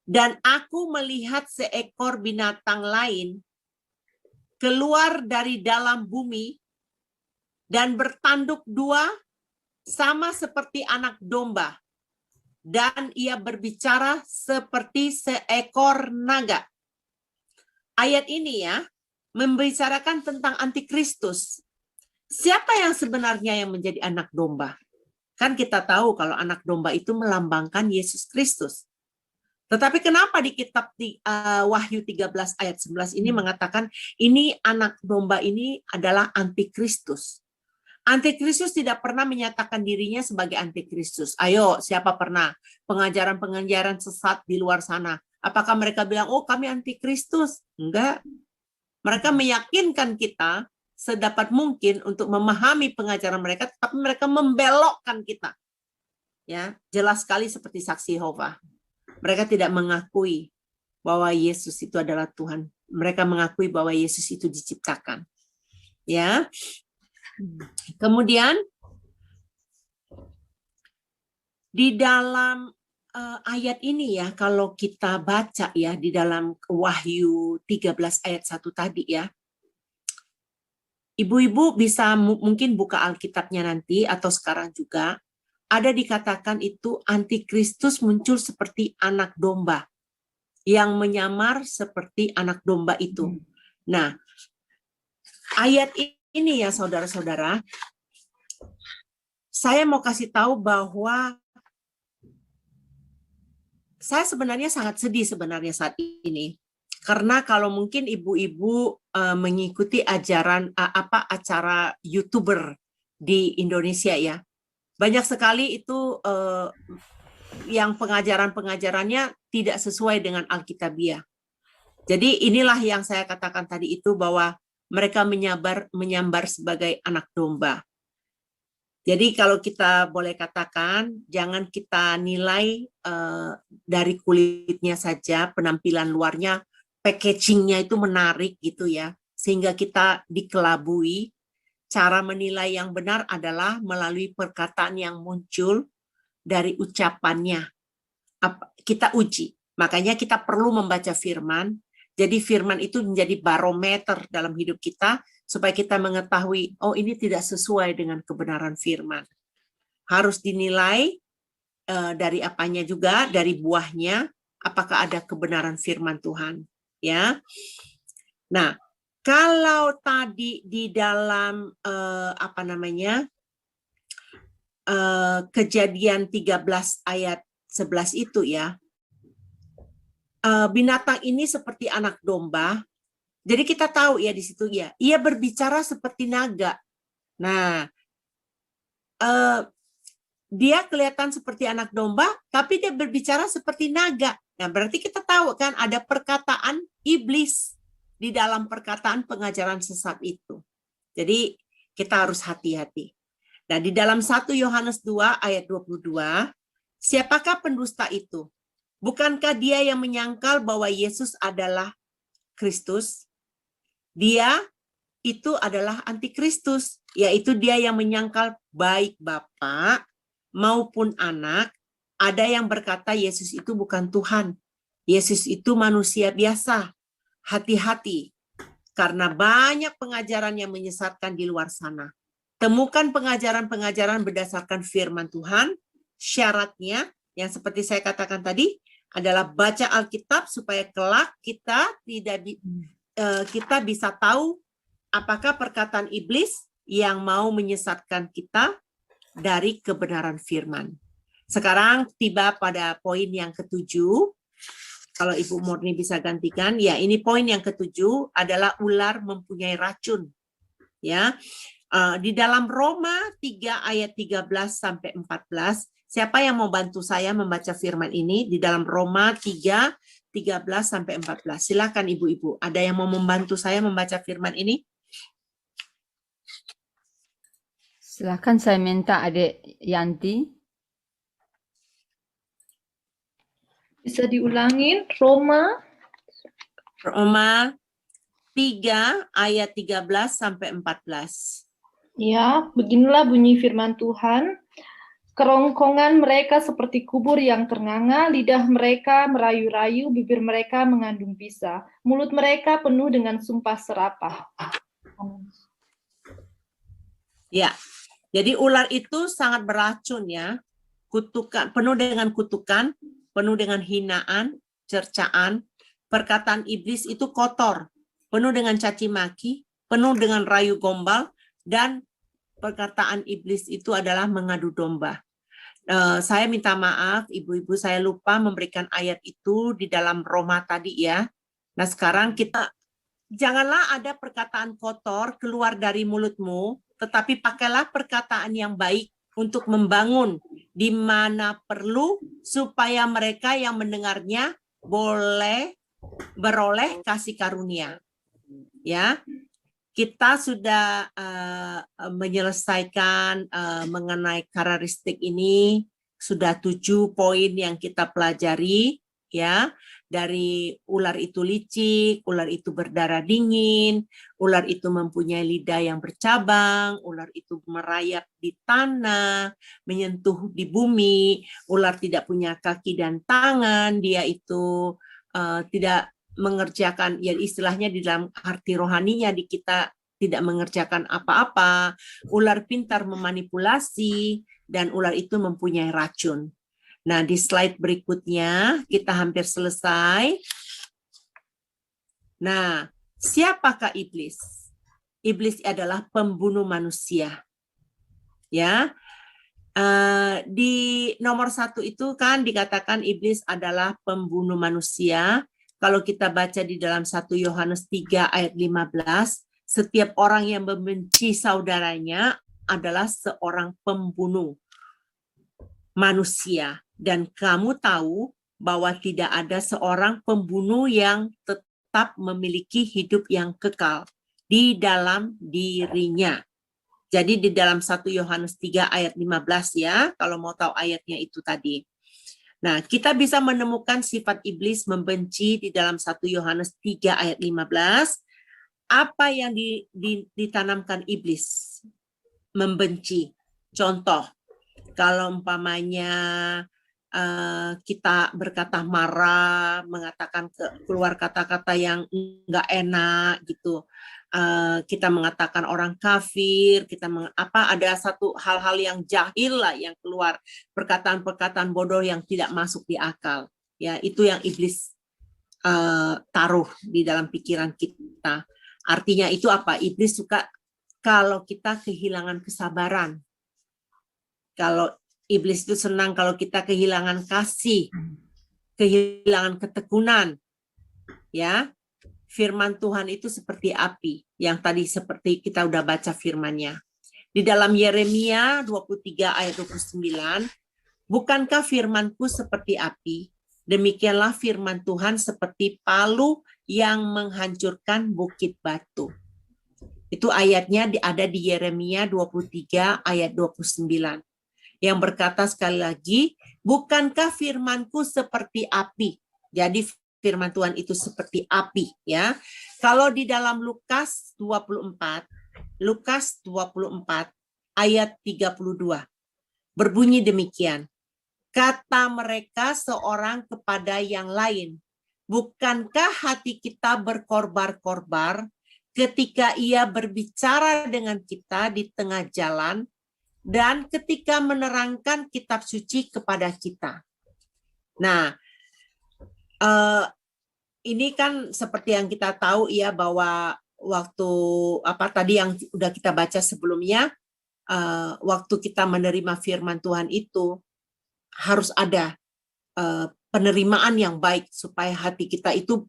Dan aku melihat seekor binatang lain keluar dari dalam bumi dan bertanduk 2 sama seperti anak domba. Dan ia berbicara seperti seekor naga. Ayat ini ya, membicarakan tentang antikristus. Siapa yang sebenarnya yang menjadi anak domba? Kan kita tahu kalau anak domba itu melambangkan Yesus Kristus. Tetapi kenapa di kitab Wahyu 13 ayat 11 ini mengatakan ini anak domba ini adalah antikristus. Antikristus tidak pernah menyatakan dirinya sebagai antikristus. Ayo, siapa pernah pengajaran-pengajaran sesat di luar sana? Apakah mereka bilang, oh kami antikristus? Enggak. Mereka meyakinkan kita sedapat mungkin untuk memahami pengajaran mereka, tapi mereka membelokkan kita. Ya, jelas sekali seperti saksi Yehova. Mereka tidak mengakui bahwa Yesus itu adalah Tuhan. Mereka mengakui bahwa Yesus itu diciptakan. Ya. Kemudian di dalam ayat ini ya, kalau kita baca ya di dalam Wahyu 13 ayat 1 tadi ya. Ibu-ibu bisa mungkin buka Alkitabnya nanti atau sekarang juga. Ada dikatakan itu antikristus muncul seperti anak domba yang menyamar seperti anak domba itu. Nah, ayat ini ya saudara-saudara, saya mau kasih tahu bahwa saya sebenarnya sangat sedih sebenarnya saat ini. Karena kalau mungkin ibu-ibu mengikuti ajaran acara YouTuber di Indonesia ya. Banyak sekali itu yang pengajaran-pengajarannya tidak sesuai dengan Alkitabiah. Jadi inilah yang saya katakan tadi itu bahwa mereka menyambar sebagai anak domba. Jadi kalau kita boleh katakan, jangan kita nilai dari kulitnya saja, penampilan luarnya, packagingnya itu menarik gitu ya, sehingga kita dikelabui. Cara menilai yang benar adalah melalui perkataan yang muncul dari ucapannya. Kita uji. Makanya kita perlu membaca firman. Jadi firman itu menjadi barometer dalam hidup kita supaya kita mengetahui, oh ini tidak sesuai dengan kebenaran firman. Harus dinilai dari apanya juga, dari buahnya, apakah ada kebenaran firman Tuhan. Ya. Nah, kalau tadi di dalam Kejadian 13 ayat 11 itu ya, binatang ini seperti anak domba. Jadi kita tahu ya di situ ya, ia berbicara seperti naga. Nah, dia kelihatan seperti anak domba, tapi dia berbicara seperti naga. Nah, berarti kita tahu kan ada perkataan iblis di dalam perkataan pengajaran sesat itu. Jadi kita harus hati-hati. Nah, di dalam 1 Yohanes 2 ayat 22, siapakah pendusta itu? Bukankah dia yang menyangkal bahwa Yesus adalah Kristus? Dia itu adalah antikristus, yaitu dia yang menyangkal baik Bapa maupun anak. Ada yang berkata Yesus itu bukan Tuhan. Yesus itu manusia biasa. Hati-hati, karena banyak pengajaran yang menyesatkan di luar sana. Temukan pengajaran-pengajaran berdasarkan firman Tuhan. Syaratnya, yang seperti saya katakan tadi, adalah baca Alkitab supaya kelak kita kita bisa tahu apakah perkataan iblis yang mau menyesatkan kita dari kebenaran firman. Sekarang tiba pada poin yang ketujuh. Kalau Ibu Murni bisa gantikan, ya ini poin yang ketujuh adalah ular mempunyai racun. Ya, di dalam Roma 3 ayat 13 sampai 14, siapa yang mau bantu saya membaca firman ini di dalam Roma 3 13 sampai 14? Silakan ibu-ibu. Ada yang mau membantu saya membaca firman ini? Silakan saya minta Adik Yanti. Bisa diulangin Roma 3 ayat 13 sampai 14. ya, beginilah bunyi firman Tuhan. Kerongkongan mereka seperti kubur yang ternganga, lidah mereka merayu-rayu, bibir mereka mengandung bisa, mulut mereka penuh dengan sumpah serapah. Ya, jadi ular itu sangat beracun ya, kutukan, penuh dengan kutukan, penuh dengan hinaan, cercaan, perkataan iblis itu kotor, penuh dengan caci maki, penuh dengan rayu gombal, dan perkataan iblis itu adalah mengadu domba. Saya minta maaf, ibu-ibu, saya lupa memberikan ayat itu di dalam Roma tadi ya. Nah, sekarang kita, janganlah ada perkataan kotor keluar dari mulutmu, tetapi pakailah perkataan yang baik untuk membangun di mana perlu, supaya mereka yang mendengarnya boleh beroleh kasih karunia. Ya, kita sudah menyelesaikan mengenai karakteristik ini, sudah 7 poin yang kita pelajari, ya. Dari ular itu licik, ular itu berdarah dingin, ular itu mempunyai lidah yang bercabang, ular itu merayap di tanah, menyentuh di bumi, ular tidak punya kaki dan tangan, dia itu tidak mengerjakan, ya istilahnya di dalam arti rohaninya di kita tidak mengerjakan apa-apa, ular pintar memanipulasi, dan ular itu mempunyai racun. Nah, di slide berikutnya kita hampir selesai. Nah, siapakah iblis? Iblis adalah pembunuh manusia. Ya, di nomor 1 itu kan dikatakan iblis adalah pembunuh manusia. Kalau kita baca di dalam 1 Yohanes 3 ayat 15, setiap orang yang membenci saudaranya adalah seorang pembunuh manusia. Dan kamu tahu bahwa tidak ada seorang pembunuh yang tetap memiliki hidup yang kekal di dalam dirinya. Jadi di dalam 1 Yohanes 3 ayat 15 ya, kalau mau tahu ayatnya itu tadi. Nah, kita bisa menemukan sifat iblis membenci di dalam 1 Yohanes 3 ayat 15. Apa yang ditanamkan iblis? Membenci. Contoh, kalau umpamanya kita berkata marah, mengatakan keluar kata-kata yang enggak enak gitu. Kita mengatakan orang kafir, ada satu hal-hal yang jahil lah yang keluar, perkataan-perkataan bodoh yang tidak masuk di akal. Ya, itu yang iblis taruh di dalam pikiran kita. Artinya itu apa? Iblis suka kalau kita kehilangan kesabaran. Kalau iblis itu senang kalau kita kehilangan kasih, kehilangan ketekunan. Ya. Firman Tuhan itu seperti api, yang tadi seperti kita udah baca firman-Nya. Di dalam Yeremia 23 ayat 29, bukankah firman-Ku seperti api, demikianlah firman Tuhan seperti palu yang menghancurkan bukit batu. Itu ayatnya ada di Yeremia 23 ayat 29. Yang berkata sekali lagi, bukankah firman-Ku seperti api. Jadi firman Tuhan itu seperti api ya. Kalau di dalam Lukas 24 ayat 32 berbunyi demikian. Kata mereka seorang kepada yang lain, bukankah hati kita berkorbar-korbar ketika ia berbicara dengan kita di tengah jalan dan ketika menerangkan kitab suci kepada kita. Nah, ini kan seperti yang kita tahu ya, bahwa waktu tadi yang udah kita baca sebelumnya, waktu kita menerima firman Tuhan itu harus ada penerimaan yang baik supaya hati kita itu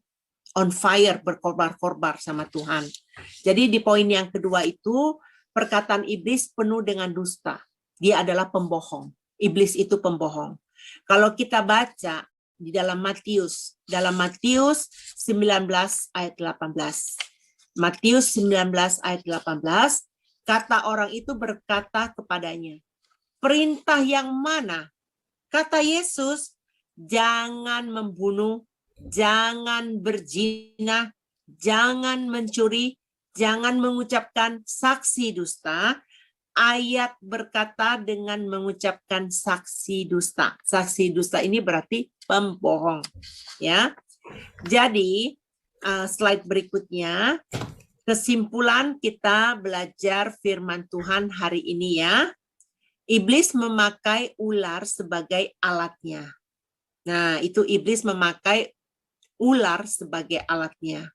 on fire, berkorbar-korbar sama Tuhan. Jadi di poin yang kedua itu perkataan iblis penuh dengan dusta. Dia adalah pembohong. Iblis itu pembohong. Kalau kita baca di dalam Matius 19 ayat 18. Matius 19 ayat 18, kata orang itu berkata kepadanya, perintah yang mana? Kata Yesus, jangan membunuh, jangan berzina, jangan mencuri, jangan mengucapkan saksi dusta. Ayat berkata dengan mengucapkan saksi dusta. Saksi dusta ini berarti pembohong, ya. Jadi slide berikutnya, kesimpulan kita belajar firman Tuhan hari ini ya. Iblis memakai ular sebagai alatnya. Nah, itu iblis memakai ular sebagai alatnya.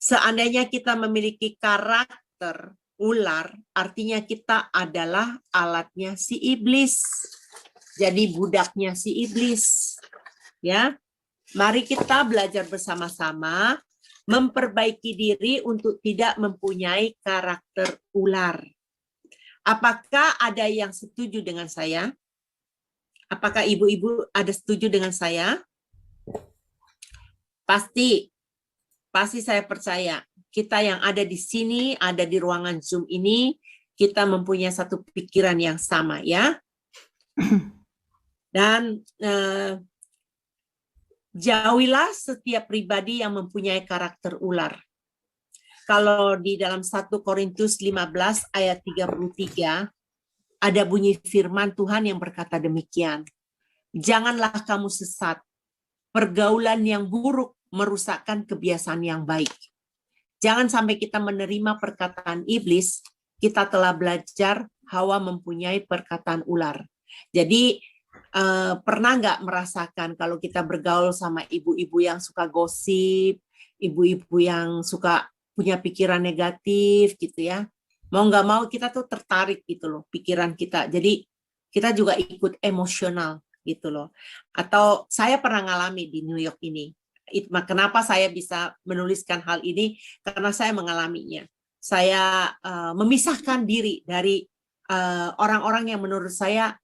Seandainya kita memiliki karakter ular, artinya kita adalah alatnya si iblis. Jadi budaknya si iblis. Ya. Mari kita belajar bersama-sama memperbaiki diri untuk tidak mempunyai karakter ular. Apakah ada yang setuju dengan saya? Apakah ibu-ibu ada setuju dengan saya? Pasti saya percaya. Kita yang ada di sini, ada di ruangan Zoom ini, kita mempunyai satu pikiran yang sama, ya. Dan jauhilah setiap pribadi yang mempunyai karakter ular. Kalau di dalam 1 Korintus 15 ayat 33, ada bunyi firman Tuhan yang berkata demikian. Janganlah kamu sesat. Pergaulan yang buruk merusakkan kebiasaan yang baik. Jangan sampai kita menerima perkataan iblis, kita telah belajar Hawa mempunyai perkataan ular. Jadi pernah nggak merasakan kalau kita bergaul sama ibu-ibu yang suka gosip, ibu-ibu yang suka punya pikiran negatif gitu ya. Mau nggak mau kita tuh tertarik gitu loh pikiran kita. Jadi kita juga ikut emosional gitu loh. Atau saya pernah ngalami di New York ini. Kenapa saya bisa menuliskan hal ini? Karena saya mengalaminya. Saya memisahkan diri dari orang-orang yang menurut saya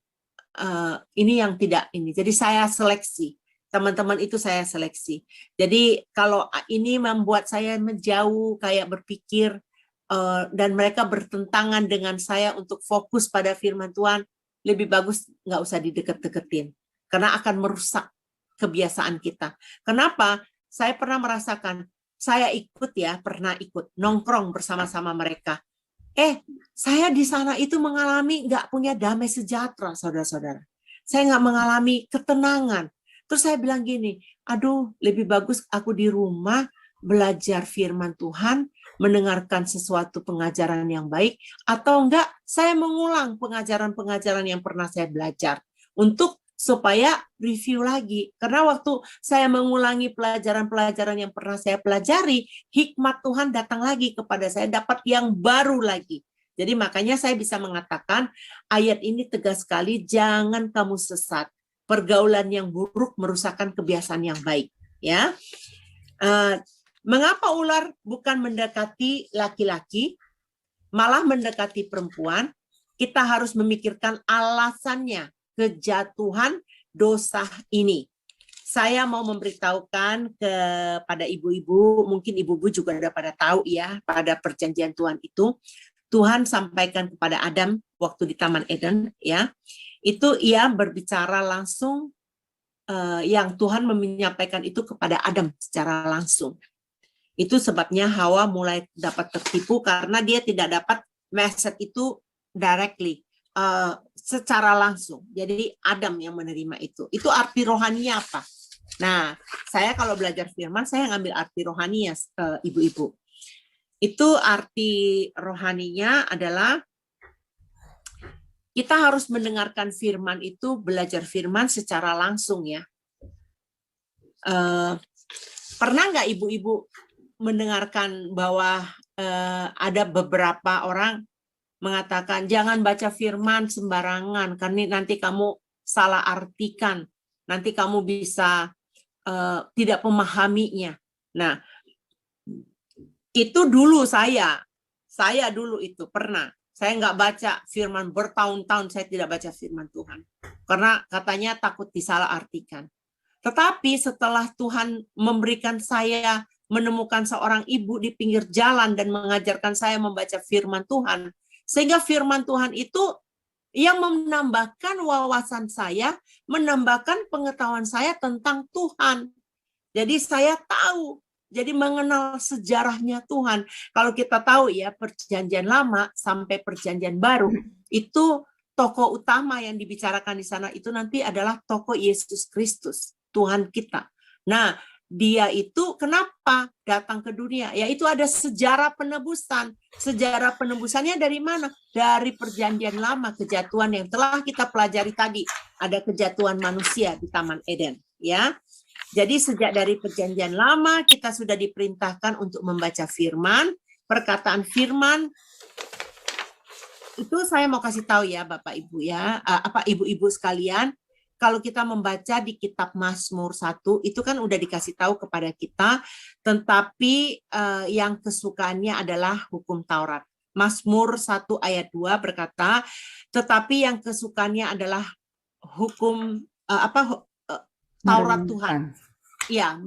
ini yang tidak ini. Jadi saya seleksi. Teman-teman itu saya seleksi. Jadi kalau ini membuat saya menjauh, kayak berpikir, dan mereka bertentangan dengan saya untuk fokus pada firman Tuhan, lebih bagus nggak usah didekat-deketin. Karena akan merusak kebiasaan kita. Kenapa? Saya pernah merasakan, saya pernah ikut nongkrong bersama-sama mereka. Saya di sana itu mengalami nggak punya damai sejahtera, saudara-saudara. Saya nggak mengalami ketenangan. Terus saya bilang gini, aduh lebih bagus aku di rumah belajar firman Tuhan, mendengarkan sesuatu pengajaran yang baik, atau enggak saya mengulang pengajaran-pengajaran yang pernah saya belajar untuk supaya review lagi. Karena waktu saya mengulangi pelajaran-pelajaran yang pernah saya pelajari, hikmat Tuhan datang lagi kepada saya, dapat yang baru lagi. Jadi makanya saya bisa mengatakan ayat ini tegas sekali, jangan kamu sesat. Pergaulan yang buruk merusakkan kebiasaan yang baik. Ya, mengapa ular bukan mendekati laki-laki, malah mendekati perempuan? Kita harus memikirkan alasannya. Kejatuhan dosa ini. Saya mau memberitahukan kepada ibu-ibu, mungkin ibu-ibu juga udah pada tahu ya, pada perjanjian Tuhan itu, Tuhan sampaikan kepada Adam waktu di Taman Eden, ya, itu ia berbicara langsung, yang Tuhan menyampaikan itu kepada Adam secara langsung. Itu sebabnya Hawa mulai dapat tertipu karena dia tidak dapat message itu directly. Secara langsung. Jadi Adam yang menerima itu. Itu arti rohaninya apa? Nah, saya kalau belajar firman, saya ngambil arti rohaninya, ibu-ibu. Itu arti rohaninya adalah kita harus mendengarkan firman itu, belajar firman secara langsung ya. Pernah nggak ibu-ibu mendengarkan bahwa ada beberapa orang mengatakan jangan baca firman sembarangan karena nanti kamu salah artikan, nanti kamu bisa tidak memahaminya. Nah, itu dulu saya dulu itu pernah, saya nggak baca firman bertahun-tahun, saya tidak baca firman Tuhan karena katanya takut disalah artikan. Tetapi setelah Tuhan memberikan saya menemukan seorang ibu di pinggir jalan dan mengajarkan saya membaca firman Tuhan, sehingga firman Tuhan itu yang menambahkan wawasan saya, menambahkan pengetahuan saya tentang Tuhan. Jadi saya tahu, jadi mengenal sejarahnya Tuhan. Kalau kita tahu ya, perjanjian lama sampai perjanjian baru, itu tokoh utama yang dibicarakan di sana itu nanti adalah tokoh Yesus Kristus, Tuhan kita. Nah, dia itu kenapa datang ke dunia? Yaitu ada sejarah penebusan. Sejarah penebusannya dari mana? Dari perjanjian lama, kejatuhan yang telah kita pelajari tadi. Ada kejatuhan manusia di Taman Eden, ya. Jadi sejak dari perjanjian lama kita sudah diperintahkan untuk membaca firman, perkataan firman itu saya mau kasih tahu ya Bapak Ibu ya, apa ibu-ibu sekalian, kalau kita membaca di kitab Mazmur 1 itu kan udah dikasih tahu kepada kita, tetapi yang kesukaannya adalah hukum Taurat. Mazmur 1 ayat 2 berkata, tetapi yang kesukaannya adalah hukum Taurat Tuhan. Ya,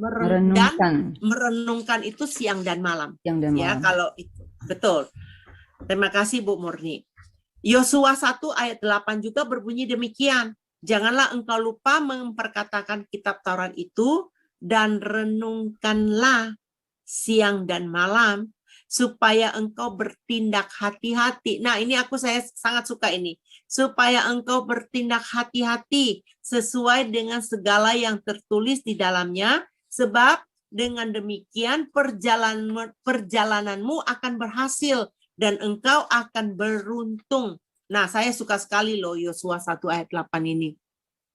merenungkan itu siang dan malam. Ya, kalau itu betul. Terima kasih Bu Murni. Yosua 1 ayat 8 juga berbunyi demikian. Janganlah engkau lupa memperkatakan kitab Taurat itu dan renungkanlah siang dan malam supaya engkau bertindak hati-hati. Nah, ini saya sangat suka ini. Supaya engkau bertindak hati-hati sesuai dengan segala yang tertulis di dalamnya, sebab dengan demikian perjalananmu akan berhasil dan engkau akan beruntung. Nah, saya suka sekali loh Yosua 1 ayat 8 ini.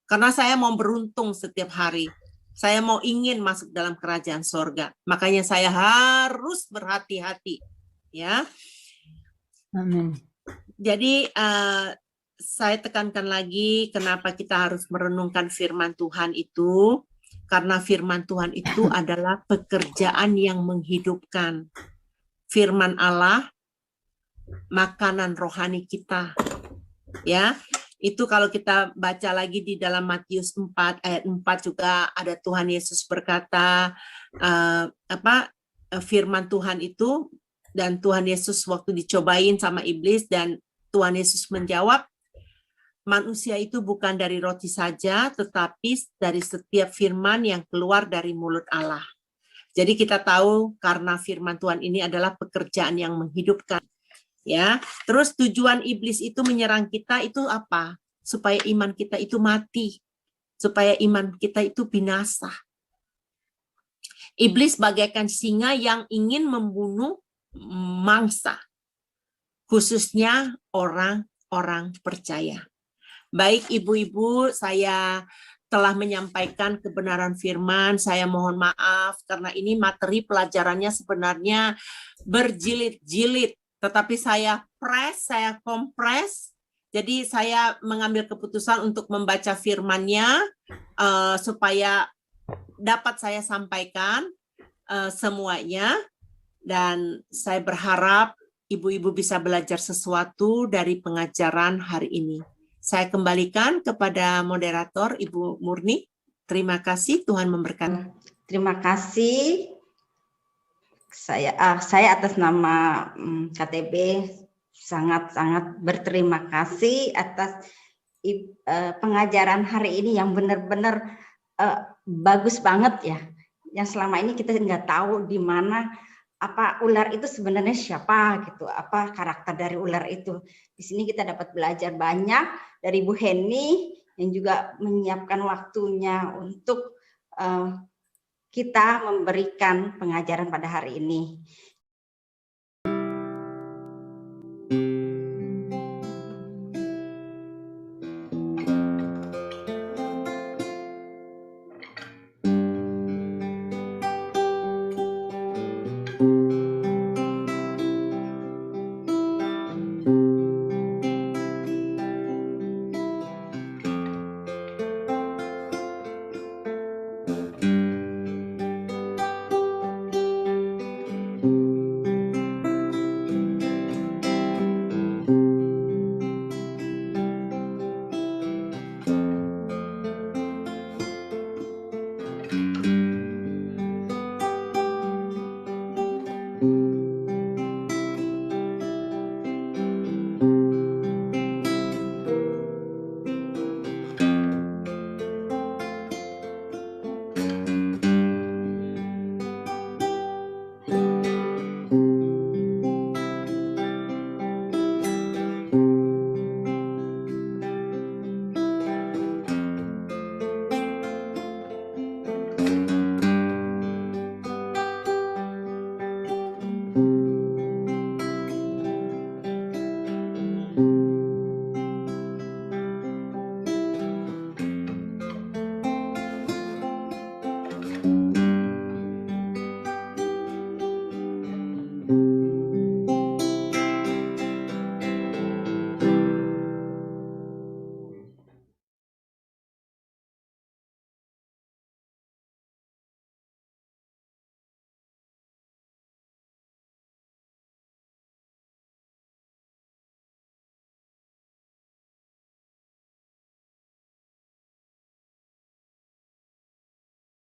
Karena saya mau beruntung setiap hari. Saya mau ingin masuk dalam kerajaan sorga. Makanya saya harus berhati-hati. Ya. Amin. Jadi saya tekankan lagi kenapa kita harus merenungkan firman Tuhan itu. Karena firman Tuhan itu adalah pekerjaan yang menghidupkan. Firman Allah makanan rohani kita. Ya, itu kalau kita baca lagi di dalam Matius 4 ayat 4 juga ada Tuhan Yesus berkata firman Tuhan itu, dan Tuhan Yesus waktu dicobain sama iblis dan Tuhan Yesus menjawab, manusia itu bukan dari roti saja tetapi dari setiap firman yang keluar dari mulut Allah. Jadi kita tahu karena firman Tuhan ini adalah pekerjaan yang menghidupkan. Ya, terus tujuan iblis itu menyerang kita itu apa? Supaya iman kita itu mati, supaya iman kita itu binasa. Iblis bagaikan singa yang ingin membunuh mangsa, khususnya orang-orang percaya. Baik ibu-ibu, saya telah menyampaikan kebenaran firman, saya mohon maaf karena ini materi pelajarannya sebenarnya berjilid-jilid. Tetapi saya kompres, jadi saya mengambil keputusan untuk membaca firman-Nya supaya dapat saya sampaikan semuanya, dan saya berharap ibu-ibu bisa belajar sesuatu dari pengajaran hari ini. Saya kembalikan kepada moderator Ibu Murni. Terima kasih, Tuhan memberkati. Terima kasih. Saya atas nama KTB sangat-sangat berterima kasih atas pengajaran hari ini yang benar-benar bagus banget ya. Yang selama ini kita nggak tahu di mana ular itu sebenarnya siapa gitu, apa karakter dari ular itu. Di sini kita dapat belajar banyak dari Bu Heni yang juga menyiapkan waktunya untuk kita memberikan pengajaran pada hari ini.